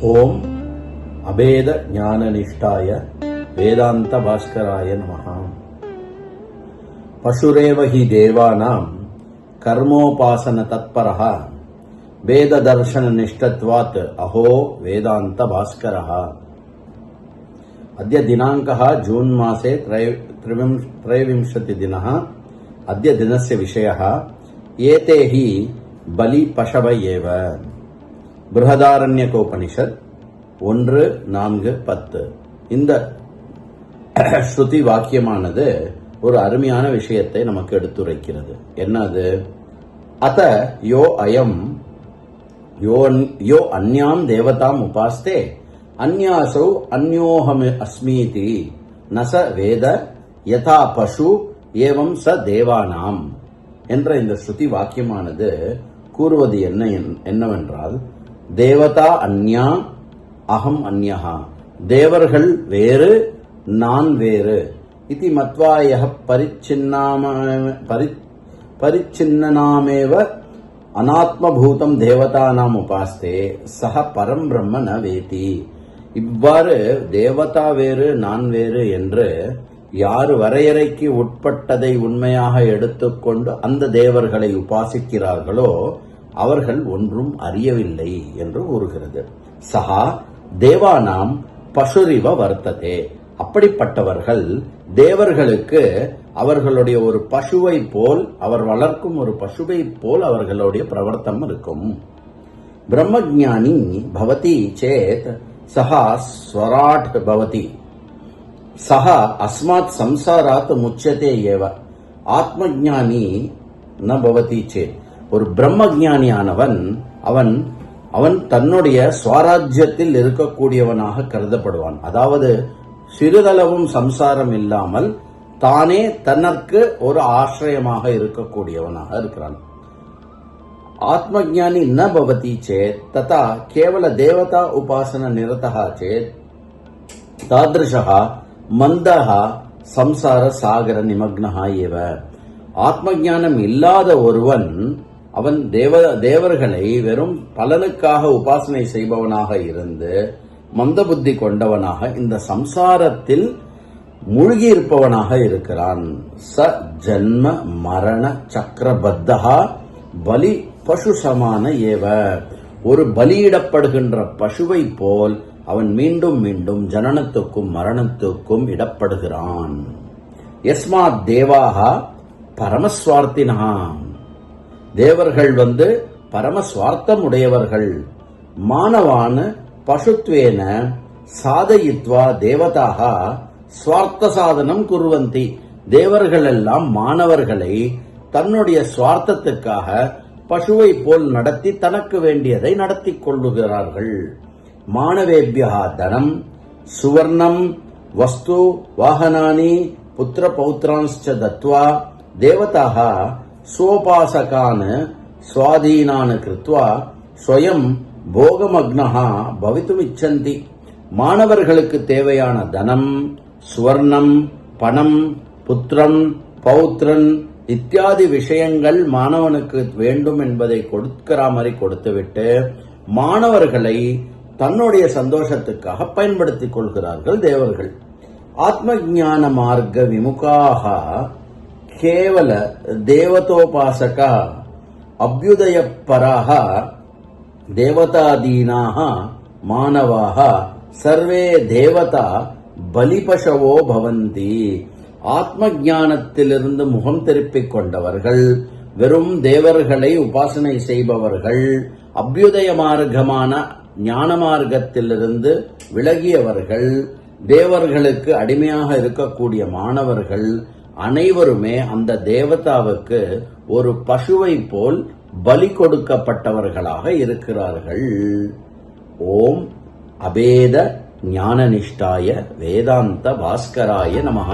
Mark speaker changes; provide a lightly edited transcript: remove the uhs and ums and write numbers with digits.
Speaker 1: ஓம் அபேத ஞானநிஷ்டாய வேதாந்த பாஸ்கராய நமஹ. பசுரேவ ஹி தேவானாம் கர்மோபாசன தத்பரஹ வேத தர்ஷன நிஷ்டத்வாத் அஹோ வேதாந்த பாஸ்கரஹ. अद्य दिनाङ्कः जून् मासे 23 दिनः. अद्य दिनस्य विषयः एते हि बलिपशव एव. बृहदारण्यकोपनिषत् 1:4-10. இந்த ஸ்ருதி வாக்கியமானது ஒரு அருமையான விஷயத்தை நமக்கு எடுத்துரைக்கிறது. என்னது? அத யோ அயம் யோ அன்யாம் தேவதாம் உபாஸ்தே அந்யாசௌ அந்யோஹம் அஸ்மீதி நச வேத யதா பசு ஏவம் ச தேவானாம் என்ற இந்த ஸ்ருதி வாக்கியமானது கூறுவது என்னவென்றால், தேவதா அந்யா அகம் அந்யஹா, தேவர்கள் வேறு நான் வேறு, இதி மத்வாயஹ பரிச்சின்னனாமேவ அனாத்மபூதம் தேவதானாம் உபாஸ்தே சஹ பரம் பிரம்ம ந வேதி. இவ்வாறு தேவதா வேறு நான் வேறு என்று யார் வரையறைக்கு உட்பட்டதை உண்மையாக எடுத்துக்கொண்டு அந்த தேவர்களை உபாசிக்கிறார்களோ அவர்கள் ஒன்றும் அறியவில்லை என்று கூறுகிறது. சஹா தேவானாம் பசுரிவ வர்த்ததே, அப்படிப்பட்டவர்கள் தேவர்களுக்கு அவர்களுடைய ஒரு பசுவை போல், அவர் வளர்க்கும் ஒரு பசுவை போல் அவர்களுடைய பிரவர்த்தம் இருக்கும். பிரம்மஜானி பவதி சேத் சஹா ஸ்வராட் பவதி சஹா அஸ்மாத் சம்சாராத் முச்சதே ஏவ. ஆத்மஜானி ந பவதி சேத், ஒரு பிரம்மஜானியானவன் அவன் தன்னுடைய ஸ்வராஜ்யத்தில் இருக்கக்கூடியவனாக கருதப்படுவான். அதாவது சிறிதளவும் சம்சாரம் இல்லாமல் தானே தனக்கு ஒரு ஆசிரியமாக இருக்கக்கூடியவனாக இருக்கிறான். ஆத்மஜானி ந பவதி சேத் ததா கேவல தேவதா உபாசன நிரதா சேத் தாத்ருஷः மந்தः சம்சார சாகர நிமக்னः ஏவ. ஆத்மஞானம் இல்லாத ஒருவன் அவன் தேவர்களை வெறும் பலனுக்காக உபாசனை செய்பவனாக இருந்து மந்த புத்தி கொண்டவனாக இந்த சம்சாரத்தில் மூழ்கி இருப்பவனாக இருக்கிறான். ச ஜன்ம மரண சக்கரபத்தஹா பலி பசு சமான ஏவ. ஒரு பலியிடப்படுகின்ற பசுவை போல் அவன் மீண்டும் மீண்டும் ஜனனத்துக்கும் மரணத்துக்கும் இடப்படுகிறான். யஸ்மாத் தேவாஹா பரமஸ்வார்த்தினா, தேவர்கள் பரமஸ்வார்த்தம் உடையவர்கள். மானவான் பசுத்வேன சாதயித்வா தேவதாக ஸ்வார்த்த சாதனம் குர்வந்தி. தேவர்கள் எல்லாம் மாணவர்களை தன்னுடைய சுவார்த்தத்துக்காக பசுவை போல் நடத்தி தனக்கு வேண்டியதை நடத்தி கொள்ளுகிறார்கள். மாணவேபியா தனம் சுவர்ணம் வஸ்து வாகனானி புத்திர பௌத்ரான்ஸ்ச தத்வா தேவதாக சோபாசகான் சுவாதீனான் கிருத்வா ஸ்வயம் போகமக்னஹா பவித்துமிச்சந்தி. மாணவர்களுக்கு தேவையான தனம், சுவர்ணம், பணம், புத்திரம், பௌத்ரன் இத்தியாதி விஷயங்கள் மாணவனுக்கு வேண்டும் என்பதை கொடுக்கிற மாதிரி கொடுத்துவிட்டு மாணவர்களை தன்னுடைய சந்தோஷத்துக்காக பயன்படுத்திக் கொள்கிறார்கள் தேவர்கள். ஆத்மஞான மார்க்க விமுகாக கேவல தேவதோபாசக அபியுதய பராக தேவதாதீனாக மானவாக சர்வே தேவதா பலிபசவோ பவந்தி. ஆத்ம ஞானத்திலிருந்து முகம் திருப்பிக் கொண்டவர்கள், வெறும் தேவர்களை உபாசனை செய்பவர்கள், அபியுதய மார்க்கமான ஞான மார்க்கத்திலிருந்து விலகியவர்கள், தேவர்களுக்கு அடிமையாக இருக்கக்கூடிய மாணவர்கள் அனைவருமே அந்த தேவதாவுக்கு ஒரு பசுவை போல் பலி கொடுக்கப்பட்டவர்களாக இருக்கிறார்கள். ஓம் அபேத ஞானநிஷ்டாய வேதாந்த பாஸ்கராய நமஹ.